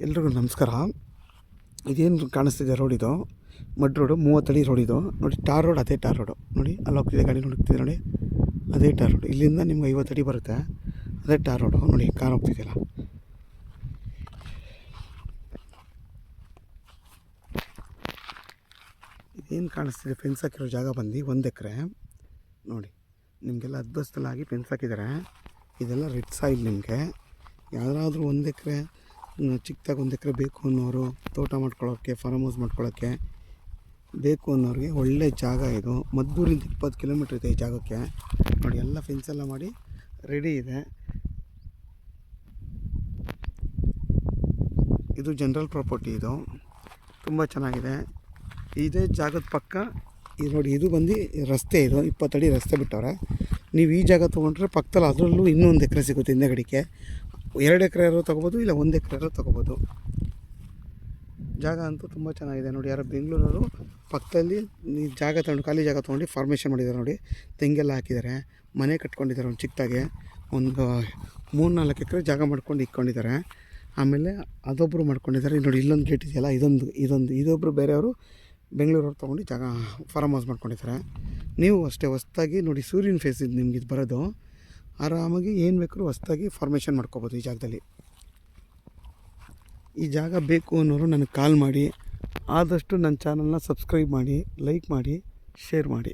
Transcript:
ಎಲ್ರಿಗೂ ನಮಸ್ಕಾರ. ಇದೇನು ಕಾಣಿಸ್ತಿದೆ ರೋಡ್, ಇದು ಮಡ್ ರೋಡು, 30 ಅಡಿ ರೋಡ್ ಇದು ನೋಡಿ. ಟಾರ್ ರೋಡ್, ಅದೇ ಟಾರ್ ರೋಡು ನೋಡಿ. ಅಲ್ಲಿ ಹೋಗ್ತಿದೆ ಗಾಡಿ ನೋಡ್ತಿದೆ ನೋಡಿ, ಅದೇ ಟಾರ್ ರೋಡು. ಇಲ್ಲಿಂದ ನಿಮ್ಗೆ 50 ಅಡಿ ಬರುತ್ತೆ, ಅದೇ ಟಾರ್ ರೋಡು ನೋಡಿ. ಕಾರ್ ಹೋಗ್ತಿದೆಯಲ್ಲ, ಇದೇನು ಕಾಣಿಸ್ತಿದೆ ಫೆನ್ಸ್ ಹಾಕಿರೋ ಜಾಗ ಬಂದು 1 ಎಕರೆ ನೋಡಿ. ನಿಮಗೆಲ್ಲ ಅದ್ಬಸ್ತಲಾಗಿ ಫೆನ್ಸ್ ಹಾಕಿದ್ದಾರೆ. ಇದೆಲ್ಲ ರೆಡ್ ಸಾಯಿಲ್. ನಿಮಗೆ ಯಾರಾದರೂ 1 ಎಕರೆ ಚಿಕ್ಕದಾಗಿ 1 ಎಕರೆ ಬೇಕು ಅನ್ನೋರು, ತೋಟ ಮಾಡ್ಕೊಳ್ಳೋಕ್ಕೆ, ಫಾರ್ಮ್ ಹೌಸ್ ಮಾಡ್ಕೊಳ್ಳೋಕ್ಕೆ ಬೇಕು ಅನ್ನೋರಿಗೆ ಒಳ್ಳೆ ಜಾಗ ಇದು. ಮದ್ದೂರಿಂದ 20 ಕಿಲೋಮೀಟ್ರ್ ಇದೆ ಈ ಜಾಗಕ್ಕೆ ನೋಡಿ. ಎಲ್ಲ ಫೆನ್ಸ್ ಎಲ್ಲ ಮಾಡಿ ರೆಡಿ ಇದೆ. ಇದು ಜನರಲ್ ಪ್ರಾಪರ್ಟಿ, ಇದು ತುಂಬ ಚೆನ್ನಾಗಿದೆ. ಇದೇ ಜಾಗದ ಪಕ್ಕ ಇದು ನೋಡಿ, ಇದು ಬಂದು ರಸ್ತೆ, ಇದು 20 ಅಡಿ ರಸ್ತೆ ಬಿಟ್ಟವ್ರೆ. ನೀವು ಈ ಜಾಗ ತೊಗೊಂಡ್ರೆ ಪಕ್ಕದಲ್ಲಿ ಅದರಲ್ಲೂ ಇನ್ನೂ 1 ಎಕರೆ ಸಿಗುತ್ತೆ ಹಿಂದೆಗಡಿಕೆ. 2 ಎಕರೆ ಯಾರು ತೊಗೋಬೋದು, ಇಲ್ಲ 1 ಎಕರೆ ಯಾರು ತೊಗೋಬೋದು. ಜಾಗ ಅಂತೂ ತುಂಬ ಚೆನ್ನಾಗಿದೆ ನೋಡಿ. ಯಾರೋ ಬೆಂಗಳೂರವರು ಪಕ್ಕದಲ್ಲಿ ಜಾಗ ತೊಗೊಂಡು, ಖಾಲಿ ಜಾಗ ತೊಗೊಂಡು ಫಾರ್ಮೇಷನ್ ಮಾಡಿದ್ದಾರೆ ನೋಡಿ. ತೆಂಗೆಲ್ಲ ಹಾಕಿದ್ದಾರೆ, ಮನೆ ಕಟ್ಕೊಂಡಿದ್ದಾರೆ ಒಂದು ಚಿಕ್ಕದಾಗೆ. ಒಂದು 3-4 ಎಕರೆ ಜಾಗ ಮಾಡ್ಕೊಂಡು ಇಟ್ಕೊಂಡಿದ್ದಾರೆ. ಆಮೇಲೆ ಅದೊಬ್ಬರು ಮಾಡ್ಕೊಂಡಿದ್ದಾರೆ ನೋಡಿ. ಇಲ್ಲೊಂದು ಗೇಟ್ ಇದೆಯಲ್ಲ, ಇದೊಬ್ಬರು ಬೇರೆಯವರು ಬೆಂಗಳೂರವ್ರು ತೊಗೊಂಡು ಜಾಗ ಫಾರ್ಮ್ ಹೌಸ್ ಮಾಡ್ಕೊಂಡಿದ್ದಾರೆ. ನೀವು ಅಷ್ಟೇ ಹೊಸ್ದಾಗಿ ನೋಡಿ, ಸೂರ್ಯನ ಫೇಸ್ ಇದು ನಿಮ್ಗೆ ಇದು ಬರೋದು. ಆರಾಮಾಗಿ ಏನು ಬೇಕಾದ್ರೂ ಹೊಸ್ದಾಗಿ ಫಾರ್ಮೇಷನ್ ಮಾಡ್ಕೋಬೋದು ಈ ಜಾಗದಲ್ಲಿ. ಈ ಜಾಗ ಬೇಕು ಅನ್ನೋರು ನನಗೆ ಕಾಲ್ ಮಾಡಿ. ಆದಷ್ಟು ನನ್ನ ಚಾನಲ್ನ ಸಬ್ಸ್ಕ್ರೈಬ್ ಮಾಡಿ, ಲೈಕ್ ಮಾಡಿ, ಶೇರ್ ಮಾಡಿ.